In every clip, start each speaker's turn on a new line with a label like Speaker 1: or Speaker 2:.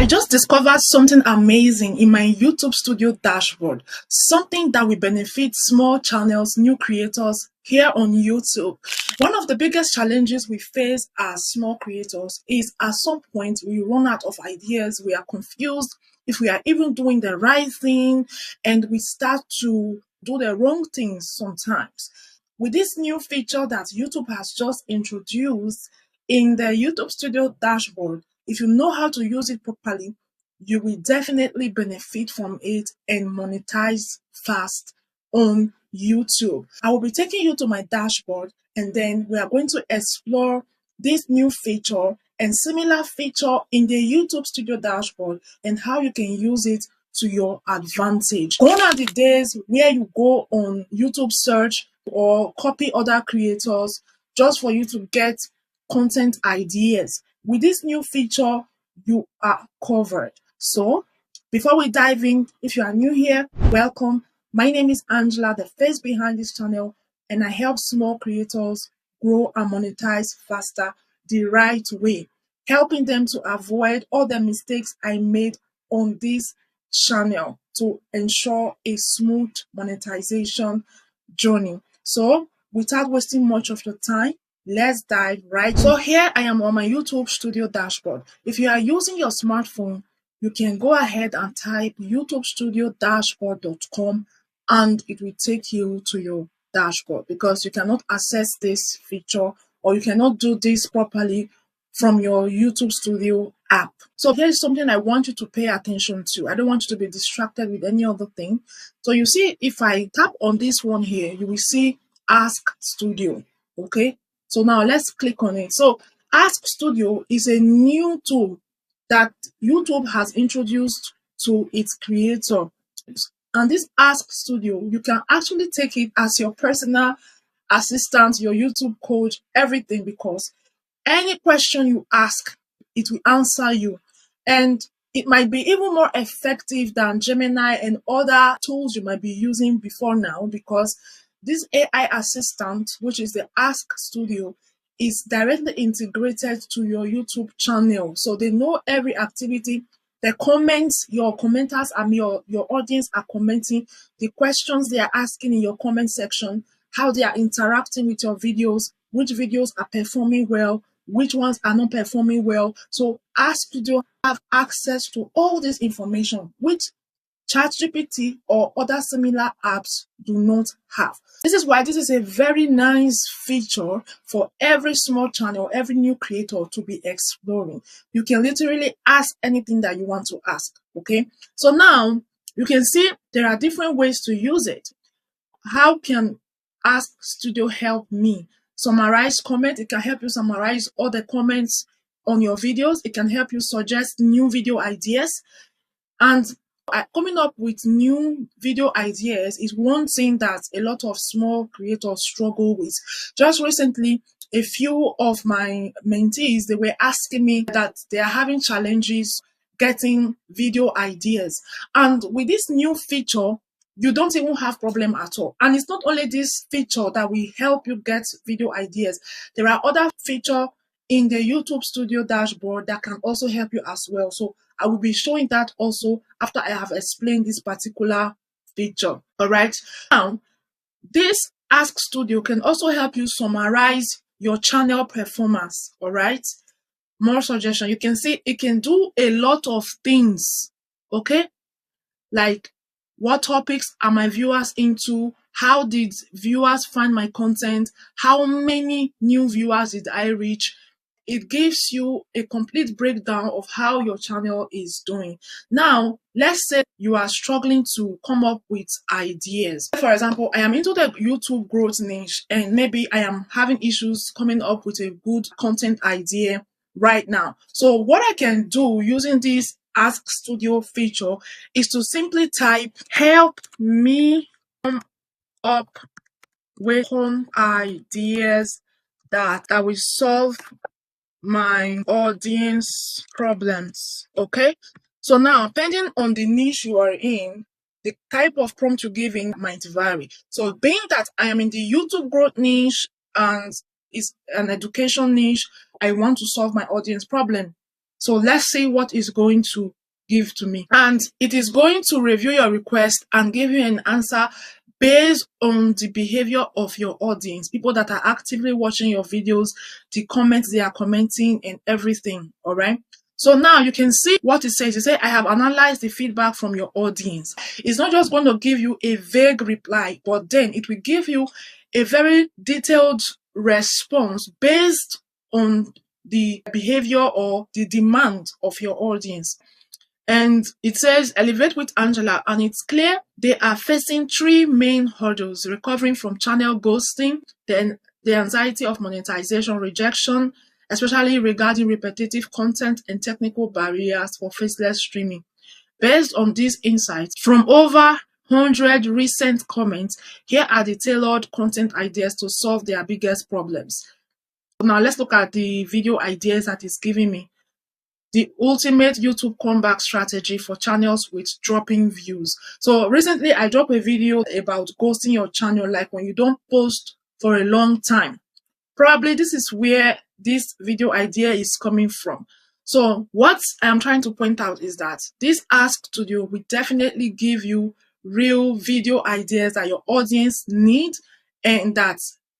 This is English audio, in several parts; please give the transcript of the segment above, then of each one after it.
Speaker 1: I just discovered something amazing in my YouTube Studio dashboard, something that will benefit small channels, new creators here on YouTube. One of the biggest challenges we face as small creators is at some point we run out of ideas, we are confused if we are even doing the right thing, and we start to do the wrong things sometimes. With this new feature that YouTube has just introduced in the YouTube Studio dashboard, if you know how to use it properly, you will definitely benefit from it and monetize fast on YouTube. I will be taking you to my dashboard, and then we are going to explore this new feature and similar feature in the YouTube Studio dashboard and how you can use it to your advantage. Gone are the days where you go on YouTube search or copy other creators just for you to get content ideas. With this new feature, you are covered. So before we dive in, if you are new here, welcome. My name is Angela, the face behind this channel, and I help small creators grow and monetize faster the right way, helping them to avoid all the mistakes I made on this channel to ensure a smooth monetization journey. So without wasting much of your time, let's dive right in. So here I am on my YouTube Studio dashboard. If you are using your smartphone, you can go ahead and type youtubestudioDashboard.com and it will take you to your dashboard, because you cannot access this feature or you cannot do this properly from your YouTube Studio app. So here's something I want you to pay attention to. I don't want you to be distracted with any other thing. So you see, if I tap on this one here, you will see Ask Studio. Okay. So now let's click on it. So Ask Studio is a new tool that YouTube has introduced to its creator. And this Ask Studio, you can actually take it as your personal assistant, your YouTube coach, everything, because any question you ask, it will answer you. And it might be even more effective than Gemini and other tools you might be using before now, because this AI assistant, which is the Ask Studio, is directly integrated to your YouTube channel. So they know every activity, the comments your commenters and your audience are commenting, the questions they are asking in your comment section, how they are interacting with your videos, which videos are performing well, which ones are not performing well. So Ask Studio have access to all this information, which ChatGPT or other similar apps do not have. This is why this is a very nice feature for every small channel, every new creator to be exploring. You can literally ask anything that you want to ask. Okay, so now you can see there are different ways to use it. How can Ask Studio help me? Summarize comment. It can help you summarize all the comments on your videos. It can help you suggest new video ideas. And coming up with new video ideas is one thing that a lot of small creators struggle with. Just recently, a few of my mentees, they were asking me that they are having challenges getting video ideas. And with this new feature, you don't even have problem at all. And it's not only this feature that will help you get video ideas. There are other features in the YouTube Studio dashboard that can also help you as well. So I will be showing that also after I have explained this particular feature. All right. Now, this Ask Studio can also help you summarize your channel performance. All right. More suggestion. You can see it can do a lot of things. Okay. Like, what topics are my viewers into? How did viewers find my content? How many new viewers did I reach? It gives you a complete breakdown of how your channel is doing. Now, let's say you are struggling to come up with ideas. For example, I am into the YouTube growth niche, and maybe I am having issues coming up with a good content idea right now. So what I can do using this Ask Studio feature is to simply type, help me come up with some ideas that will solve my audience problems. Okay, so now depending on the niche you are in, the type of prompt you're giving might vary. So being that I am in the YouTube growth niche and it's an education niche, I want to solve my audience problem. So let's see what it's going to give to me. And it is going to review your request and give you an answer based on the behavior of your audience, people that are actively watching your videos, the comments they are commenting and everything. All right. So now you can see what it says. It says, I have analyzed the feedback from your audience. It's not just going to give you a vague reply, but then it will give you a very detailed response based on the behavior or the demand of your audience. And it says, elevate with Angela, and it's clear they are facing three main hurdles: recovering from channel ghosting, then the anxiety of monetization rejection, especially regarding repetitive content, and technical barriers for faceless streaming. Based on these insights from over 100 recent comments, here are the tailored content ideas to solve their biggest problems. Now let's look at the video ideas that it's giving me. The ultimate YouTube comeback strategy for channels with dropping views. So recently I dropped a video about ghosting your channel, like when you don't post for a long time. Probably this is where this video idea is coming from. So what I'm trying to point out is that this Ask Studio will definitely give you real video ideas that your audience need and that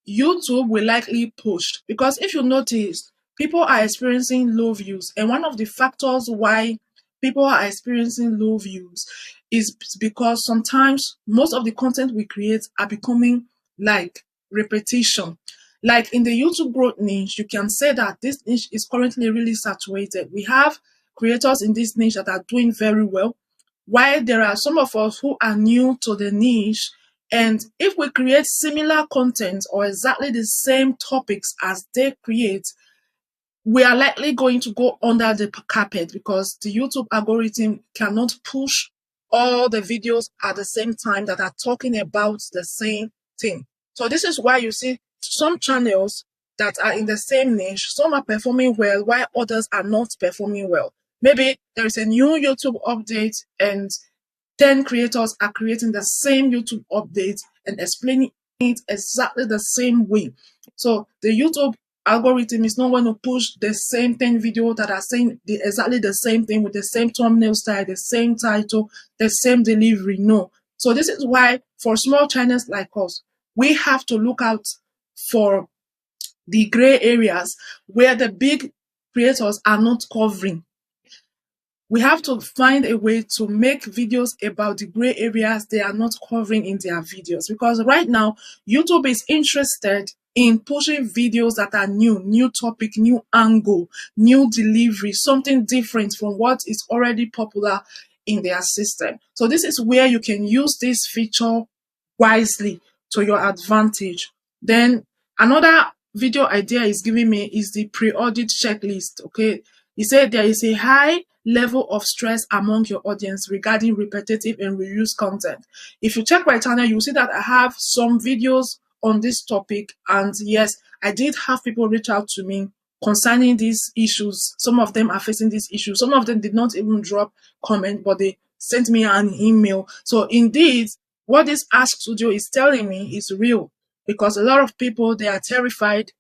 Speaker 1: YouTube will likely push. Because if you notice, people are experiencing low views, and one of the factors why people are experiencing low views is because sometimes most of the content we create are becoming like repetition. Like in the YouTube growth niche, you can say that this niche is currently really saturated. We have creators in this niche that are doing very well, while there are some of us who are new to the niche. And if we create similar content or exactly the same topics as they create, we are likely going to go under the carpet because the YouTube algorithm cannot push all the videos at the same time that are talking about the same thing. So this is why you see some channels that are in the same niche, some are performing well while others are not performing well. Maybe there is a new YouTube update and 10 creators are creating the same YouTube update and explaining it exactly the same way. So the YouTube algorithm is not going to push the same 10 videos that are saying exactly the same thing with the same thumbnail style, the same title, the same delivery. No. So this is why for small channels like us, we have to look out for the gray areas where the big creators are not covering. We have to find a way to make videos about the gray areas they are not covering in their videos, because right now YouTube is interested in pushing videos that are new topic, new angle, new delivery, something different from what is already popular in their system. So this is where you can use this feature wisely to your advantage. Then another video idea is giving me is the pre-audit checklist. Okay, he said there is a high level of stress among your audience regarding repetitive and reused content. If you check my channel, you'll see that I have some videos on this topic, and yes, I did have people reach out to me concerning these issues. Some of them are facing these issues. Some of them did not even drop comment, but they sent me an email. So indeed, what this Ask Studio is telling me is real, because a lot of people, they are terrified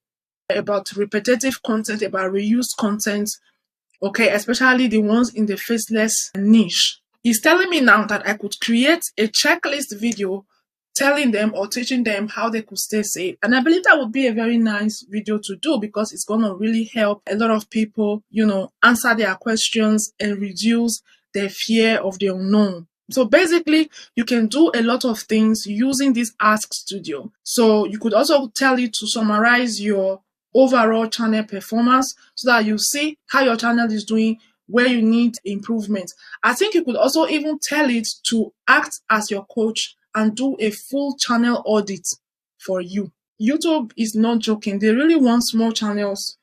Speaker 1: about repetitive content, about reused content, okay, especially the ones in the faceless niche. He's telling me now that I could create a checklist video telling them or teaching them how they could stay safe. And I believe that would be a very nice video to do, because it's going to really help a lot of people, answer their questions and reduce their fear of the unknown. So basically, you can do a lot of things using this Ask Studio. So you could also tell it to summarize your overall channel performance so that you see how your channel is doing, where you need improvement. I think you could also even tell it to act as your coach and do a full channel audit for you. YouTube is not joking. They really want small channels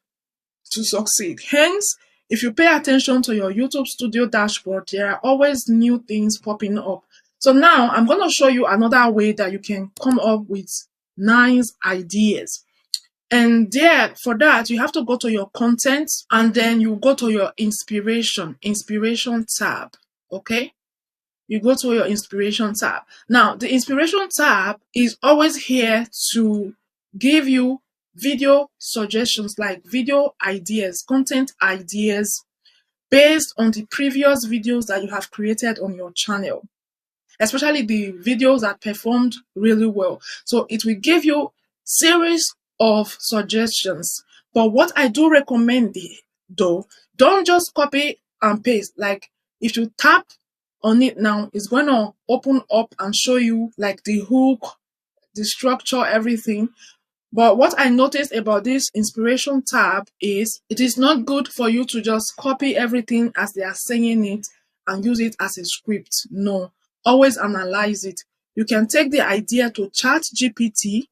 Speaker 1: to succeed. Hence, if you pay attention to your YouTube Studio dashboard, there are always new things popping up. So now I'm going to show you another way that you can come up with nice ideas. And there, for that, you have to go to your content, and then you go to your inspiration tab. Okay, you go to your inspiration tab. Now, the inspiration tab is always here to give you video suggestions, like video ideas, content ideas, based on the previous videos that you have created on your channel, especially the videos that performed really well. So it will give you series of suggestions. But what I do recommend though, don't just copy and paste. Like if you tap on it now, it's going to open up and show you like the hook, the structure, everything. But what I noticed about this inspiration tab is it is not good for you to just copy everything as they are saying it and use it as a script. No, always analyze it. You can take the idea to ChatGPT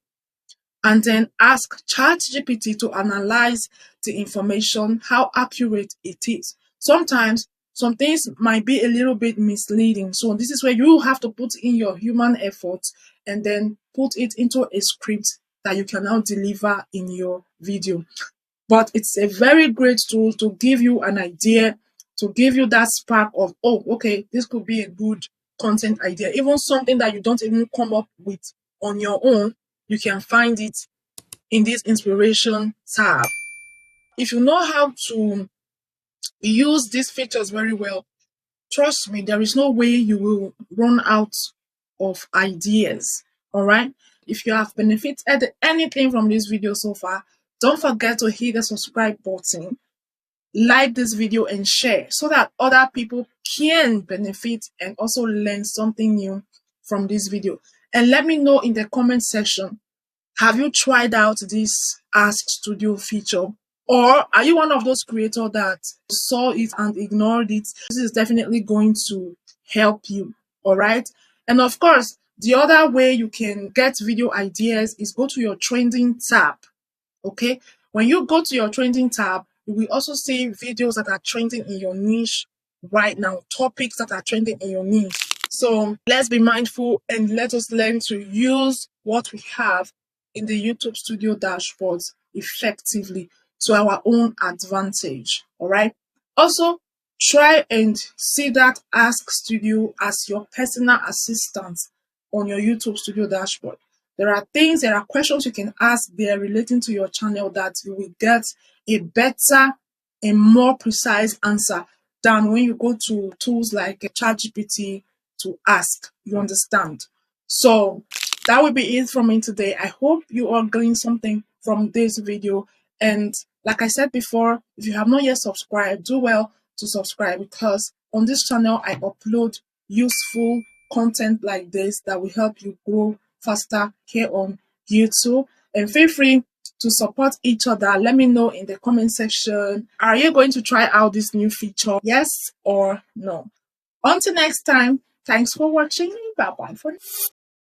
Speaker 1: and then ask ChatGPT to analyze the information, how accurate it is. Sometimes some things might be a little bit misleading. So this is where you have to put in your human effort and then put it into a script that you can now deliver in your video. But it's a very great tool to give you an idea, to give you that spark of, oh, okay, this could be a good content idea. Even something that you don't even come up with on your own, you can find it in this inspiration tab. If you know how to use these features very well, trust me, there is no way you will run out of ideas. All right. If you have benefited anything from this video so far, don't forget to hit the subscribe button, like this video and share so that other people can benefit and also learn something new from this video. And let me know in the comment section, have you tried out this Ask Studio feature? Or are you one of those creators that saw it and ignored it? This is definitely going to help you, all right? And of course, the other way you can get video ideas is go to your trending tab, okay? When you go to your trending tab, you will also see videos that are trending in your niche right now, topics that are trending in your niche. So let's be mindful and let us learn to use what we have in the YouTube Studio dashboards effectively to our own advantage. All right. Also, try and see that Ask Studio as your personal assistant on your YouTube Studio dashboard. There are things, there are questions you can ask there relating to your channel that you will get a better and more precise answer than when you go to tools like ChatGPT to ask. You understand? So that will be it from me today. I hope you are getting something from this video. And like I said before, if you have not yet subscribed, do well to subscribe, because on this channel I upload useful content like this that will help you grow faster here on YouTube. And feel free to support each other. Let me know in the comment section, are you going to try out this new feature? Yes or no? Until next time, thanks for watching. Bye bye for now.